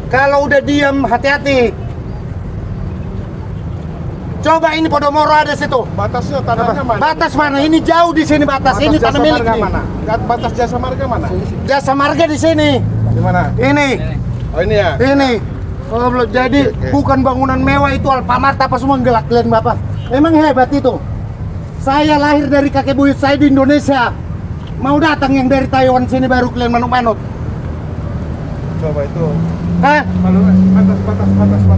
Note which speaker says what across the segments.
Speaker 1: Kalau udah diam, hati-hati. Coba ini Podomoro ada situ.
Speaker 2: Batasnya tanahnya mana?
Speaker 1: Batas mana? Ini jauh di sini batas. Ini tanah milik nih.
Speaker 2: mana? Batas jasa marga mana?
Speaker 1: Jasa marga di sini.
Speaker 2: Di mana?
Speaker 1: Ini.
Speaker 2: Oh ini ya.
Speaker 1: Ini. Oh, belum. Jadi
Speaker 2: Oke.
Speaker 1: bukan bangunan mewah itu Alfamart apa semua gelak kalian Bapak. Emang hebat itu. Saya lahir dari kakek buyut saya di Indonesia. Mau datang yang dari Taiwan sini baru kalian manut-manut.
Speaker 2: Coba itu.
Speaker 1: Hah?
Speaker 2: Batas.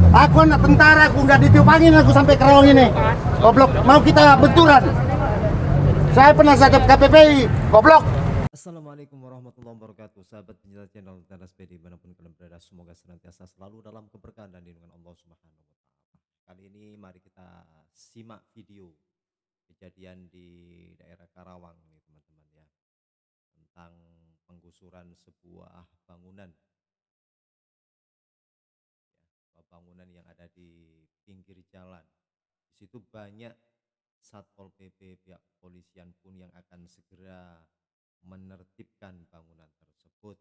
Speaker 1: Aku anak tentara, aku nggak ditiupangin aku sampai Kerawang ini. Goblok, mau kita benturan. Saya pernah sakit KPPI, goblok.
Speaker 3: Assalamualaikum warahmatullahi wabarakatuh. Sahabat pencinta channel Teras PD dimanapun kalian berada, semoga senantiasa selalu dalam keberkahan dan lindungan Allah Subhanahu wa Ta'ala. Kali ini mari kita simak video kejadian di daerah Karawang nih teman-teman ya, tentang penggusuran sebuah bangunan yang ada di pinggir jalan. Di situ banyak Satpol PP, pihak kepolisian pun yang akan segera menertibkan bangunan tersebut.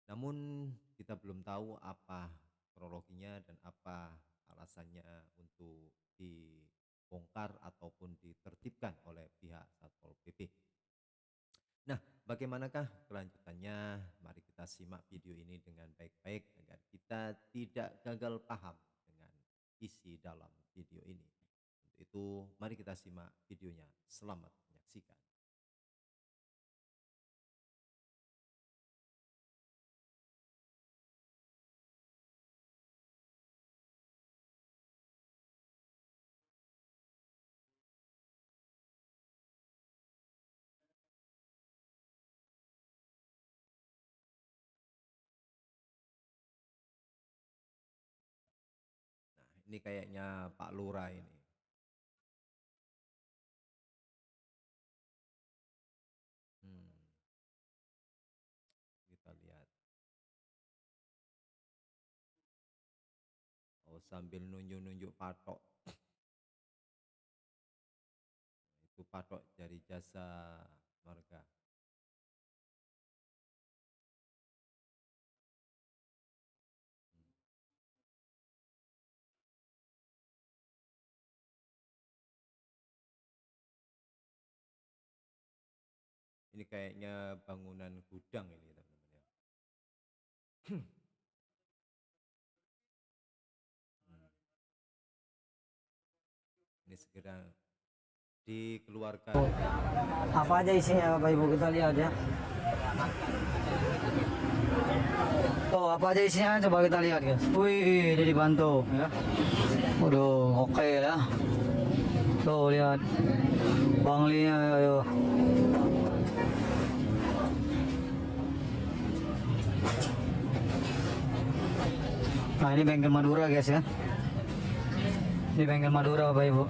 Speaker 3: Namun kita belum tahu apa kronologinya dan apa alasannya untuk dibongkar ataupun ditertibkan oleh pihak Satpol PP. Nah, bagaimanakah kelanjutannya? Mari kita simak video ini dengan baik-baik agar kita tidak gagal paham dengan isi dalam video ini. Untuk itu, mari kita simak videonya. Selamat menyaksikan. Ini kayaknya Pak Lurah ini. Kita lihat. Oh, sambil nunjuk-nunjuk patok. Itu patok dari jasa marga. Ini kayaknya bangunan gudang ini teman-teman ya. Ini segera dikeluarkan.
Speaker 4: Apa aja isinya Bapak Ibu, kita lihat ya. Tuh apa aja isinya coba kita lihat guys. Wih, jadi dibantu ya. Waduh, oke ya. Tuh lihat banglinya ayo. Nah ini bengkel Madura guys ya. Ini bengkel Madura Bapak Ibu.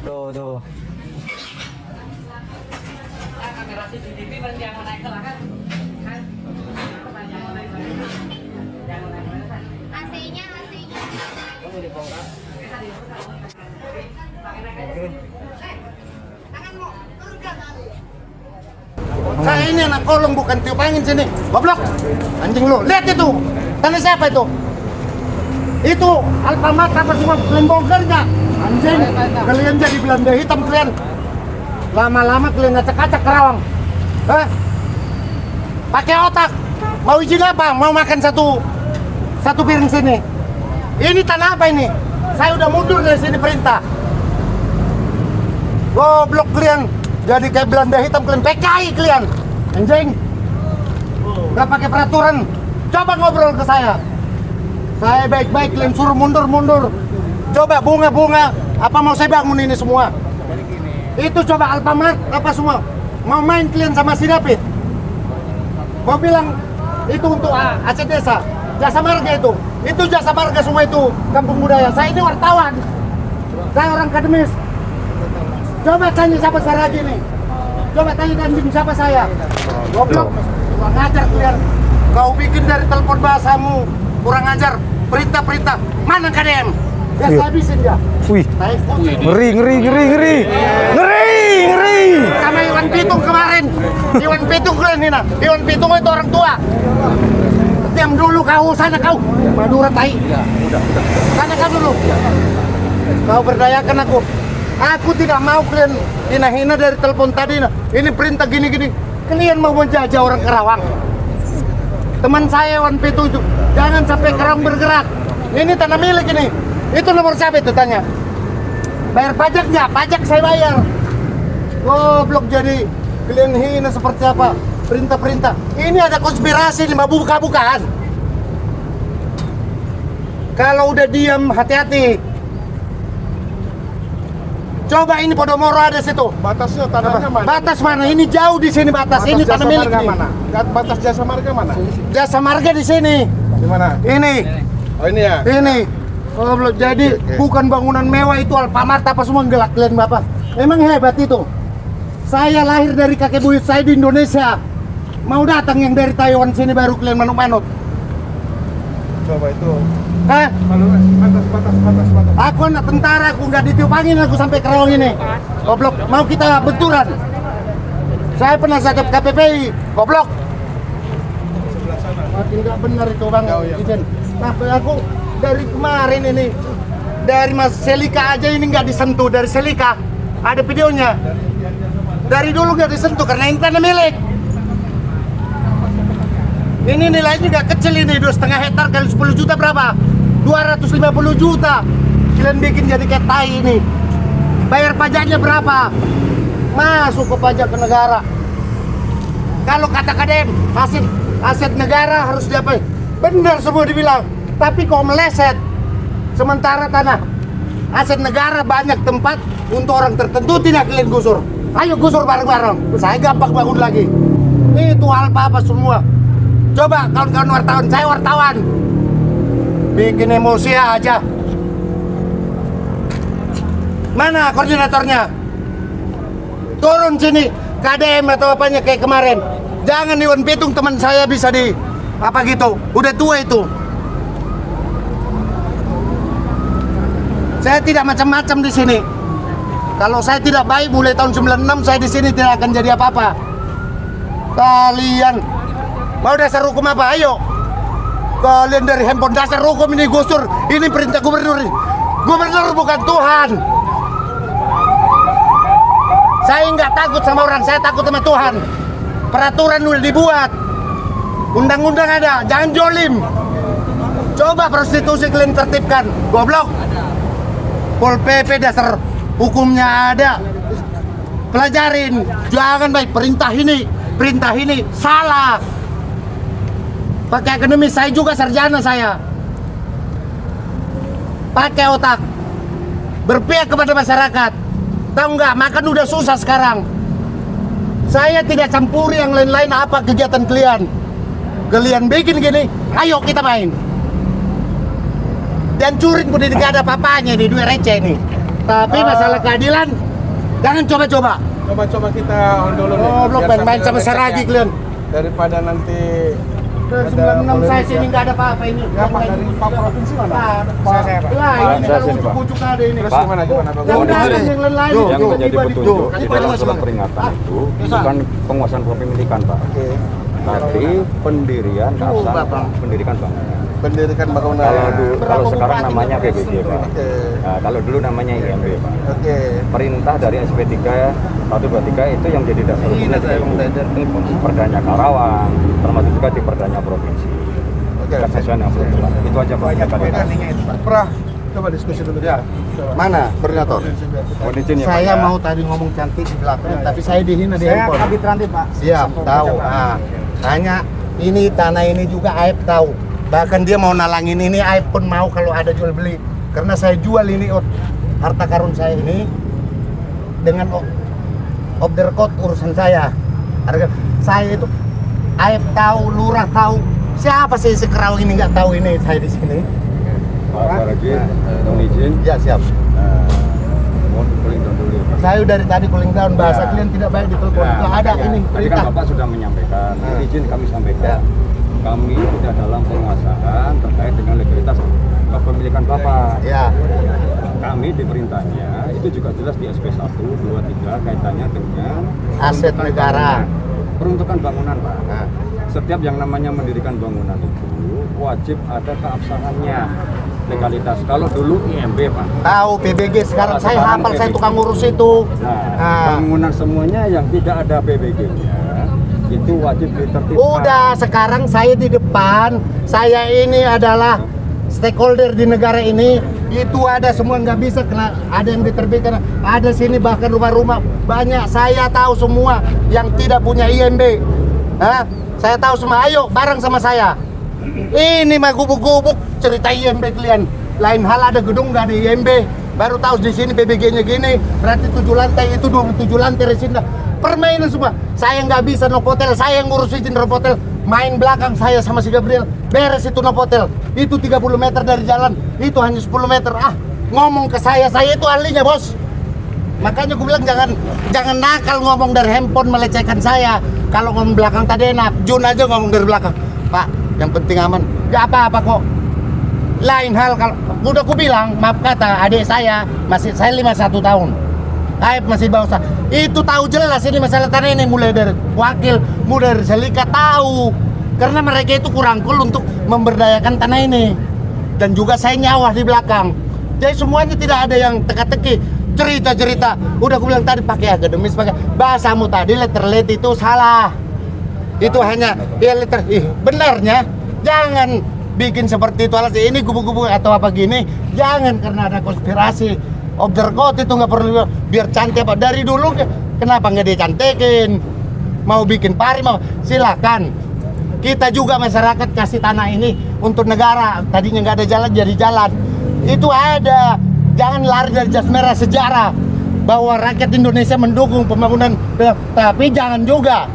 Speaker 4: Tuh.
Speaker 5: Kamera CCTV berarti yang naik lah kan? AC-nya.
Speaker 1: Saya ini anak kolong bukan tiup angin sini. Goblok. Anjing lu. Lihat itu. Tanah siapa itu? Itu Alfamart apa semua kalian bongkar nggak? Anjing. Kalian jadi Belanda hitam kalian. Lama-lama kalian acak-acak Kerawang. Hah? Pakai otak. Mau izin apa? Mau makan satu piring sini. Ini tanah apa ini? Saya udah mundur dari sini perintah. Goblok kalian. Jadi kayak Belanda hitam kalian, PKI kalian. Anjing. Gak pakai peraturan. Coba ngobrol ke saya. Saya baik-baik, kalian suruh mundur. Coba bunga-bunga. Apa mau saya bangun ini semua? Itu coba Alfamart apa semua. Mau main kalian sama si David. Mau bilang itu untuk AC Desa. Jasa marga itu. Itu jasa marga semua itu. Kampung budaya. Saya ini wartawan. Saya orang akademis. Coba tanya siapa saya lagi nih. Coba tanya anjing siapa saya. Goblok. Kurang ajar kalian. Kau bikin dari telepon bahasamu. Kurang ajar. Perintah. Mana KDM? Ya saya habisin dia.
Speaker 6: Wih,
Speaker 1: Saya eksekusi.
Speaker 6: ngeri, ngeri, ngeri, ngeri. Ngeri, ngeri.
Speaker 1: Sama Iwan Pitung kemarin. Iwan Pitung kalian ini nah. Iwan Pitung itu orang tua. Diam dulu kau, sana kau. Madura tai. Sana kau dulu. Kau berdayakan aku. Aku tidak mau kalian hina-hina dari telepon tadi nah. Ini perintah gini-gini. Kalian mau menjajah orang Karawang. Teman saya Iwan Pitung itu. Jangan sampai Karawang bergerak. Ini tanah milik ini. Itu nomor siapa itu tanya? Bayar pajak nggak? Pajak saya bayar. Goblok jadi kalian hina seperti apa? Perintah-perintah. Ini ada konspirasi nih, buka-bukaan. Kalau udah diam, hati-hati. Coba ini Podomoro ada situ.
Speaker 2: Batasnya tanahnya mana?
Speaker 1: Batas mana? Ini jauh di sini batas. Ini
Speaker 2: Jasa
Speaker 1: tanah milik
Speaker 2: Marga
Speaker 1: nih.
Speaker 2: mana? Batas Jasa Marga mana?
Speaker 1: Jasa Marga di sini.
Speaker 2: Di mana?
Speaker 1: Ini.
Speaker 2: Oh ini ya.
Speaker 1: Ini. Goblok jadi
Speaker 2: Oke.
Speaker 1: bukan bangunan mewah itu Alfamart apa semua gelak kalian Bapak. Emang hebat itu. Saya lahir dari kakek buyut saya di Indonesia. Mau datang yang dari Taiwan sini baru kalian manut-manut.
Speaker 2: Coba itu.
Speaker 1: Hah?
Speaker 2: Batas.
Speaker 1: Aku anak tentara, aku nggak ditiup angin aku sampai Karawang ini. Goblok, mau kita benturan. Saya pernah sakit KPPI, goblok. Makin nggak benar itu bang, izin. Tapi aku dari kemarin ini, dari Mas Selika aja ini nggak disentuh, dari Selika ada videonya. Dari dulu nggak disentuh karena ini tanah milik. Ini nilainya nggak kecil ini, 2,5 hektar kali 10 juta berapa? 250 juta. Kalian bikin jadi kayak tai ini. Bayar pajaknya berapa? Masuk ke pajak ke negara. Kalau kata KDM, aset negara harus diapain? Benar semua dibilang. Tapi kok meleset? Sementara tanah aset negara banyak tempat untuk orang tertentu tidak kalian gusur. Ayo gusur bareng-bareng. Saya gampang bangun lagi. Itu apa semua. Coba kawan-kawan wartawan, saya wartawan. Bikin emosi aja. Mana koordinatornya? Turun sini, KDM atau apanya kayak kemarin. Jangan Iwan Pitung teman saya bisa di apa gitu. Udah tua itu. Saya tidak macam-macam di sini. Kalau saya tidak baik mulai tahun 96 saya di sini tidak akan jadi apa-apa. Kalian mau dasar hukum apa? Ayo. Kalian dari handphone dasar hukum ini gusur. Ini perintah gubernur. Gubernur bukan Tuhan. Saya nggak takut sama orang, saya takut sama Tuhan. Peraturan udah dibuat. Undang-undang ada, jangan jolim. Coba prostitusi kalian tertibkan. Goblok. Pol PP dasar hukumnya ada. Pelajarin. Jangan baik perintah ini salah. Pakai akademis, saya juga sarjana saya. Pakai otak. Berpihak kepada masyarakat. Tahu nggak, makan udah susah sekarang. Saya tidak campuri yang lain-lain apa kegiatan kalian. Kalian bikin gini, ayo kita main. Dan curin pun tidak ada apa-apanya di duit receh ini. Tapi masalah keadilan, jangan coba-coba.
Speaker 2: Coba kita on dulu nih.
Speaker 1: Oh, belum
Speaker 2: Biar
Speaker 1: main-main
Speaker 2: sambil
Speaker 1: sama
Speaker 2: receh
Speaker 1: Saragi
Speaker 2: ya.
Speaker 1: kalian.
Speaker 2: Daripada nanti
Speaker 1: Dari
Speaker 2: ada
Speaker 1: 96 saya
Speaker 2: polemik
Speaker 1: sini
Speaker 2: ya.
Speaker 1: nggak ada apa-apa ini.
Speaker 2: Ya, Pak, dari Pak Provinsi mana?
Speaker 1: Saya Pak. Lah, ini
Speaker 6: Saya
Speaker 1: kalau
Speaker 6: sini, Pak.
Speaker 1: ujuk-ujuk ada ini.
Speaker 2: Terus gimana Bang?
Speaker 1: Yang ada yang lain-lain.
Speaker 6: Yang menjadi
Speaker 1: tiba-tiba
Speaker 6: petunjuk
Speaker 1: dibujuk.
Speaker 6: di dalam surat peringatan itu bukan penguasaan kepemilikan, Pak.
Speaker 2: Oke.
Speaker 6: Tapi pendirian
Speaker 1: Coba,
Speaker 6: asal
Speaker 1: Bang.
Speaker 6: pendidikan bangunan.
Speaker 2: Pendirikan bangunan.
Speaker 6: Kalau sekarang
Speaker 1: bupati
Speaker 6: namanya
Speaker 1: Bang?
Speaker 6: PBJ, Pak.
Speaker 2: Oke.
Speaker 6: Nah, kalau dulu namanya IMB, Pak.
Speaker 2: Oke.
Speaker 6: Perintah dari SP3 123 itu yang jadi dasar hukumnya di Perdanya Karawang, termasuk juga di Perdanya Provinsi.
Speaker 2: Oke.
Speaker 6: Sesuai dengan peraturan. Itu aja, Pak.
Speaker 2: Pernah coba diskusi dulu ya.
Speaker 1: Mana koordinator?
Speaker 6: Mohon izin ya, Pak,
Speaker 1: Saya
Speaker 6: ya.
Speaker 1: mau tadi ngomong cantik di belakang, tapi saya dihina di handphone.
Speaker 2: Kabit Rantit, Pak.
Speaker 1: Siap, tahu. Nah, hanya ini tanah ini juga Aib tahu. Bahkan dia mau nalangin ini, Aib pun mau kalau ada jual beli. Karena saya jual ini harta karun saya ini dengan off the record urusan saya. Harga saya itu Aib tahu, lurah tahu. Siapa sih sekerau ini nggak tahu ini saya di sini?
Speaker 6: Pak Saragi, mohon izin.
Speaker 1: Ya siap.
Speaker 6: Mohon cooling down dulu. Pak.
Speaker 1: Saya dari tadi cooling down, bahasa
Speaker 6: Ya.
Speaker 1: kalian tidak baik di telepon. Nggak ada
Speaker 6: makanya.
Speaker 1: ini
Speaker 6: Tadi kan
Speaker 1: perintah.
Speaker 6: Bapak sudah menyampaikan. Mohon izin kami sampaikan. kami tidak dalam penguasaan terkait dengan legalitas kepemilikan Bapak.
Speaker 1: Ya.
Speaker 6: Kami diperintahnya itu juga jelas di SP 1, 2, 3 kaitannya dengan
Speaker 1: Aset
Speaker 6: peruntukan
Speaker 1: negara.
Speaker 6: bangunan. Peruntukan bangunan, Pak.
Speaker 1: Nah.
Speaker 6: Setiap yang namanya mendirikan bangunan itu wajib ada keabsahannya, legalitas. Kalau dulu IMB, Pak.
Speaker 1: Tahu PBG sekarang saya
Speaker 6: Sekarang
Speaker 1: hafal, saya
Speaker 6: PBG.
Speaker 1: tukang ngurus itu.
Speaker 6: Nah, bangunan semuanya yang tidak ada PBG-nya itu wajib ditertibkan.
Speaker 1: Udah, sekarang saya di depan, saya ini adalah stakeholder di negara ini. Itu ada semua, nggak bisa kena, ada yang diterbitkan, ada sini bahkan rumah-rumah banyak. Saya tahu semua yang tidak punya IMB. Hah? Saya tahu semua. Ayo bareng sama saya. Ini mah gubuk-gubuk cerita IMB kalian. Lain hal ada gedung nggak ada IMB. Baru tahu di sini PBG-nya gini. Berarti 7 lantai itu 27 lantai resinda. Permainan semua. Saya nggak bisa Novotel, saya yang ngurus izin Novotel. Main belakang saya sama si Gabriel. Beres itu Novotel. Itu 30 meter dari jalan. Itu hanya 10 meter. Ah, ngomong ke saya itu ahlinya, Bos. Makanya gue bilang jangan nakal ngomong dari handphone melecehkan saya. Kalau ngomong belakang tadi enak. Jun aja ngomong dari belakang. Pak, yang penting aman. Gak apa-apa kok. Lain hal kalau udah aku bilang, maaf kata adik saya saya 51 tahun. Aib masih bawah. Itu tahu jelas ini masalah tanah ini, mulai dari wakil, mulai dari selika tahu. Karena mereka itu kurang cool untuk memberdayakan tanah ini. Dan juga saya nyawa di belakang. Jadi semuanya tidak ada yang teka-teki. Cerita-cerita. Udah aku bilang tadi pakai akademis, pakai bahasamu tadi letterlet itu salah. Itu hanya ya letter. Benarnya jangan bikin seperti itu alas ini kubu-kubu atau apa gini. Jangan karena ada konspirasi. Obderkot itu nggak perlu biar cantik apa dari dulu, kenapa nggak dicantekin? Mau bikin pari mau silakan. Kita juga masyarakat kasih tanah ini untuk negara. Tadinya nggak ada jalan jadi jalan. Itu ada. Jangan lari dari jas merah sejarah bahwa rakyat Indonesia mendukung pembangunan, tapi jangan juga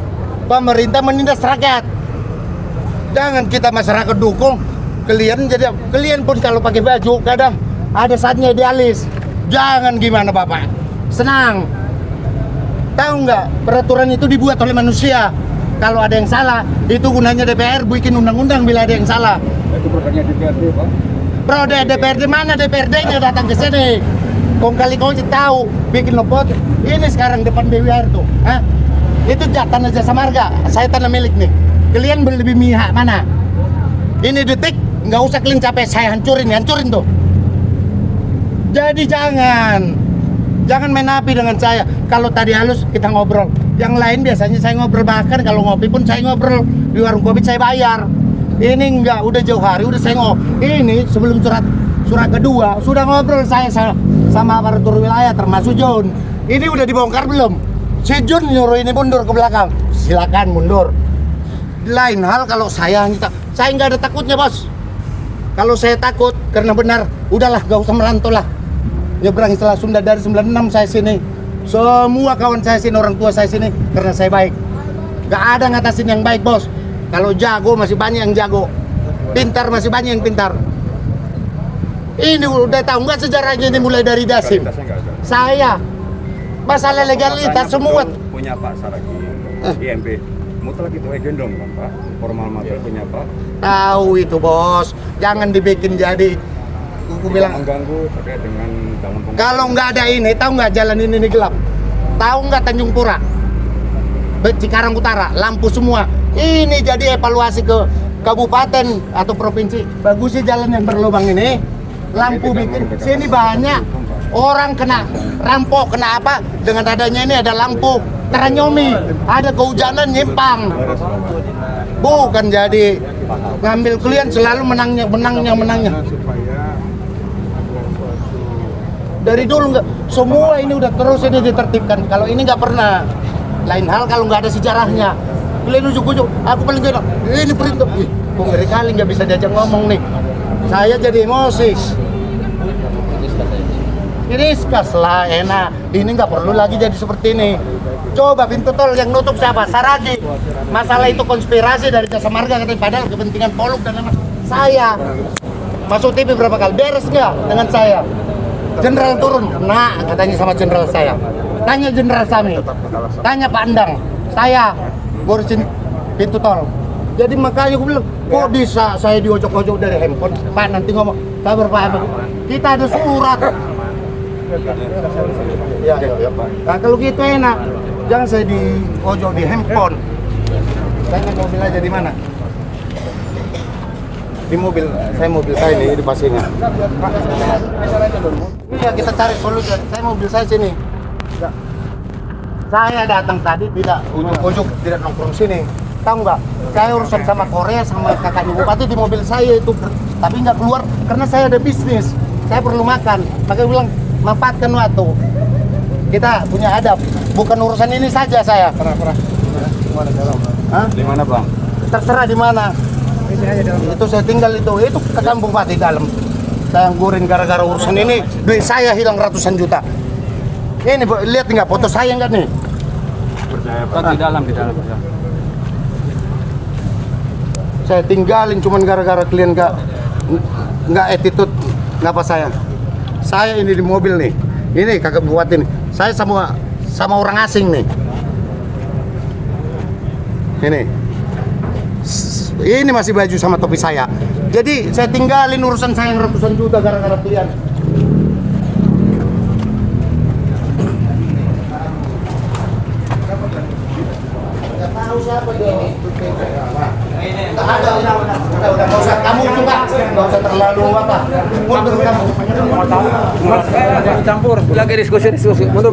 Speaker 1: pemerintah menindas rakyat. Jangan kita masyarakat dukung. Kalian pun kalau pakai baju kadang ada saatnya idealis. Jangan gimana Bapak, senang. Tahu nggak, peraturan itu dibuat oleh manusia. Kalau ada yang salah, itu gunanya DPR bikin undang-undang bila ada yang salah.
Speaker 6: Itu produknya DPRD, Pak.
Speaker 1: Bro, DPRD mana DPRD-nya datang ke sini? Kong kali kau tahu bikin lopot. Ini sekarang depan BWR tuh. Hah? Itu tanah jasa marga, saya tanah milik nih. Kalian lebih mihak mana? Ini detik, nggak usah kalian capek, saya hancurin tuh. Jadi jangan main api dengan saya. Kalau tadi halus kita ngobrol. Yang lain biasanya saya ngobrol, bahkan kalau ngopi pun saya ngobrol di warung kopi saya bayar. Ini enggak, udah jauh hari udah saya ini sebelum surat kedua sudah ngobrol saya sama aparatur wilayah termasuk John. Ini udah dibongkar belum? Si John nyuruh ini mundur ke belakang. Silakan mundur. Lain hal kalau saya nggak ada takutnya, Bos. Kalau saya takut karena benar, udahlah gak usah merantau lah. Nyebrang setelah Sunda dari 96 saya sini. Semua kawan saya sini, orang tua saya sini karena saya baik. Gak ada ngatasin yang baik, Bos. Kalau jago masih banyak yang jago. Pintar masih banyak yang pintar. Ini udah tahu nggak sejarahnya ini mulai dari Dasim. Saya masalah legalitas semua.
Speaker 6: Punya Pak Saragi, IMB. Mutlak itu gendong kan Pak. Formal material punya Pak.
Speaker 1: Tahu itu, Bos. Jangan dibikin jadi. Aku bilang
Speaker 6: mengganggu terkait dengan dalam pengurusan.
Speaker 1: kalau nggak ada ini, tahu nggak jalan ini gelap? Tahu nggak Tanjung Pura, Cikarang Utara, lampu semua. Ini jadi evaluasi ke kabupaten atau provinsi. Bagus sih jalan yang berlubang ini. Lampu bikin sini banyak orang kena rampok, kena apa? Dengan adanya ini ada lampu teranyomi, ada kehujanan nyimpang. Bukan jadi ngambil kalian selalu menangnya. Dari dulu nggak, semua ini udah terus ini ditertibkan. Kalau ini nggak pernah. Lain hal kalau nggak ada sejarahnya. Kalian ujuk-ujuk, aku paling gede. Ini perintah. Ih, kok ngeri kali nggak bisa diajak ngomong nih. Saya jadi emosi. Ini kas lah enak. Ini nggak perlu lagi jadi seperti ini. Coba pintu tol yang nutup siapa? Saragi. Masalah itu konspirasi dari jasa marga katanya. Padahal kepentingan Poluk dan saya. Masuk TV berapa kali? Beres nggak dengan saya? Jenderal turun, nah katanya sama jenderal saya. Tanya jenderal Sami, tanya Pak Endang, saya ngurusin pintu tol. Jadi makanya gue bilang, kok bisa saya diojok-ojok dari handphone? Pak nanti ngomong, sabar Pak. Kita ada surat. Ya, Pak. Nah kalau gitu enak, jangan saya diojok di handphone. Saya nggak mobil aja di mana? Di mobil, saya ini di pasirnya. Iya kita cari solusi. Saya mobil saya sini. Saya datang tadi tidak ujuk-ujuk tidak nongkrong sini. Tahu nggak? Saya urusan sama Korea sama kakaknya bupati di mobil saya itu, tapi nggak keluar karena saya ada bisnis. Saya perlu makan. Makanya bilang manfaatkan waktu. Kita punya adab. Bukan urusan ini saja saya.
Speaker 2: Pernah.
Speaker 6: Di mana Bang?
Speaker 1: Terserah di mana. Itu saya tinggal itu ke kampung Pati dalam. Saya anggurin gara-gara urusan ini, duit saya hilang ratusan juta. Ini lihat nggak foto saya nggak nih?
Speaker 6: Di dalam ya.
Speaker 1: Saya tinggalin cuman gara-gara kalian nggak attitude nggak apa saya. Saya ini di mobil nih. Ini kakak buat ini. Saya sama orang asing nih. Ini masih baju sama topi saya. Jadi saya tinggalin urusan saya yang ratusan juta gara-gara kalian. Nggak tahu siapa dia. Udah, nggak usah. Kamu juga nggak usah terlalu apa. Mundur kamu.
Speaker 2: Jangan campur. Lagi diskusi. Mundur.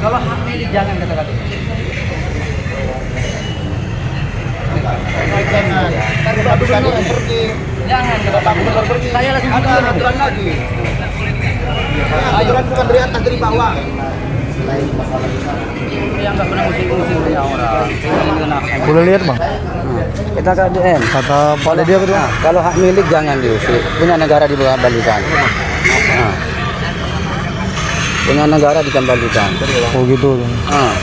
Speaker 4: Kalau hak milik jangan kata-kata. Jangan kata pergi. Saya langsung ada aturan lagi.
Speaker 1: Aturan bukan dari atas dari bawah.
Speaker 4: Yang nggak pernah musik-musik punya orang.
Speaker 2: Boleh lihat Bang?
Speaker 4: Kita KDN.
Speaker 2: Kata Pak dia kedua.
Speaker 4: Kalau hak milik jangan diusir. Punya negara dikembalikan. Nah. Punya negara dikembalikan.
Speaker 2: Oh gitu.
Speaker 4: Nah.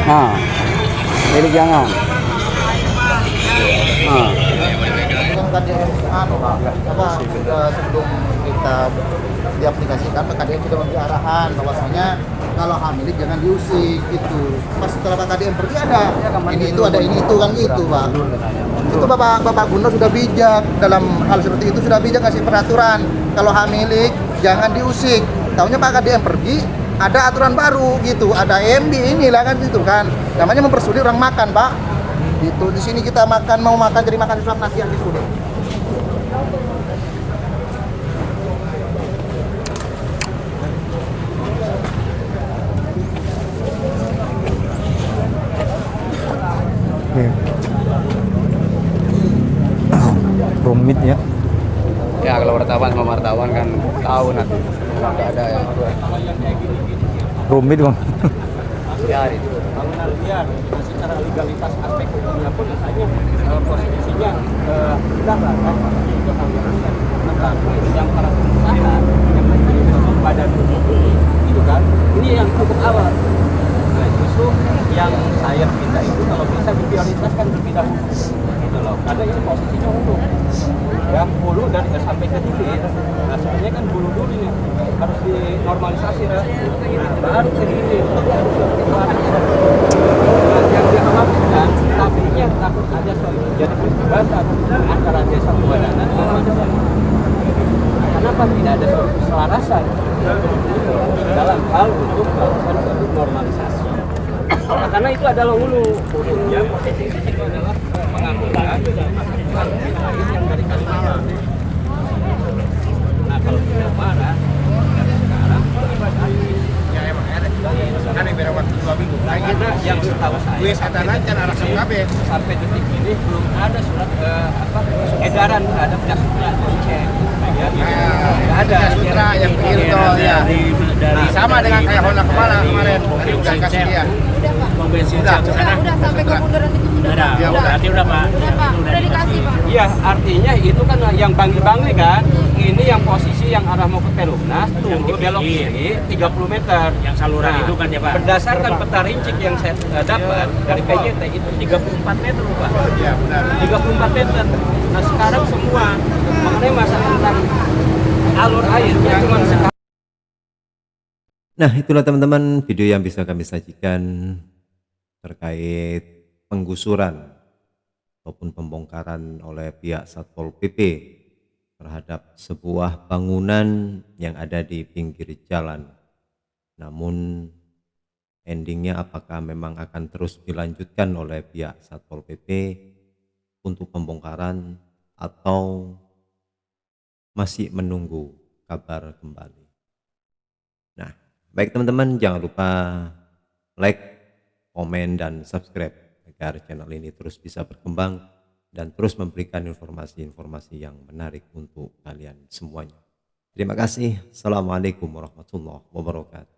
Speaker 4: Nah, milik jangan. Nah.
Speaker 1: Sebelum kita diaplikasikan, KDM sudah memberi arahan bahwasanya kalau hak milik jangan diusik gitu. Pas setelah Pak KDM pergi ada ini itu ada ini itu kan gitu Pak. Itu Bapak Gubernur sudah bijak dalam hal seperti itu, sudah bijak kasih peraturan kalau hak milik jangan diusik. Taunya Pak KDM pergi ada aturan baru gitu, ada MB inilah kan gitu kan. Namanya mempersulit orang makan Pak. Gitu di sini kita makan mau makan jadi makan suap nasi yang disuruh.
Speaker 2: Rumit ya.
Speaker 4: Ya kalau wartawan sama wartawan kan tahu nanti. Nggak ada yang
Speaker 2: Rumit Bang.
Speaker 4: ya itu.
Speaker 6: Bangunan liar secara legalitas aspek hukumnya pun misalnya posisinya sudah lah kan itu anggaran yang para pengusaha yang menjadi badan itu kan ini yang cukup awal. Nah justru yang saya minta itu kalau bisa diprioritaskan lebih dahulu gitu loh karena ini posisinya hulu ya hulu dan sampai ke hilir. Nah sebenarnya kan hulu dulu nih harus dinormalisasi baru ke hilir. Yang dikhawatirkan tapinya takut ada jadi perdebatan antara desa Pemadanan dan masyarakat. Kenapa tidak ada keselarasan dalam hal untuk melakukan suatu normalisasi? Nah, karena itu adalah hulunya posisinya itu adalah pengambilan air yang dari Kalimantan. Nah kalau tidak marah sekarang ya emang ada karena yang setahu saya
Speaker 1: Wis kata lancar arah kabeh.
Speaker 6: sampai detik ini belum ada surat edaran terhadap jas sutra dicek. Ya, nggak ada.
Speaker 1: Jas Sutra yang Tirto ya. Sama dengan kayak Honda kepala kemarin. Tadi udah kasih dia.
Speaker 5: Udah sampai ke bundaran itu sudah.
Speaker 1: Ya udah.
Speaker 5: Berarti udah Pak. Udah dikasih Pak.
Speaker 6: Iya, artinya itu kan yang bangli-bangli kan. Ini yang posisi yang arah mau ke Perumnas, tunggu belok kiri 30 meter. Yang saluran itu kan ya Pak. Berdasarkan peta rincik yang saya dapat dari PJT itu 34 meter Pak.
Speaker 1: Iya benar.
Speaker 6: 34 meter. Nah sekarang semua mengenai masalah tentang alur airnya cuma sekarang.
Speaker 3: Nah, itulah teman-teman video yang bisa kami sajikan terkait penggusuran ataupun pembongkaran oleh pihak Satpol PP terhadap sebuah bangunan yang ada di pinggir jalan. Namun endingnya apakah memang akan terus dilanjutkan oleh pihak Satpol PP untuk pembongkaran atau masih menunggu kabar kembali. Nah, baik teman-teman, jangan lupa like, komen, dan subscribe agar channel ini terus bisa berkembang dan terus memberikan informasi-informasi yang menarik untuk kalian semuanya. Terima kasih. Assalamualaikum warahmatullahi wabarakatuh.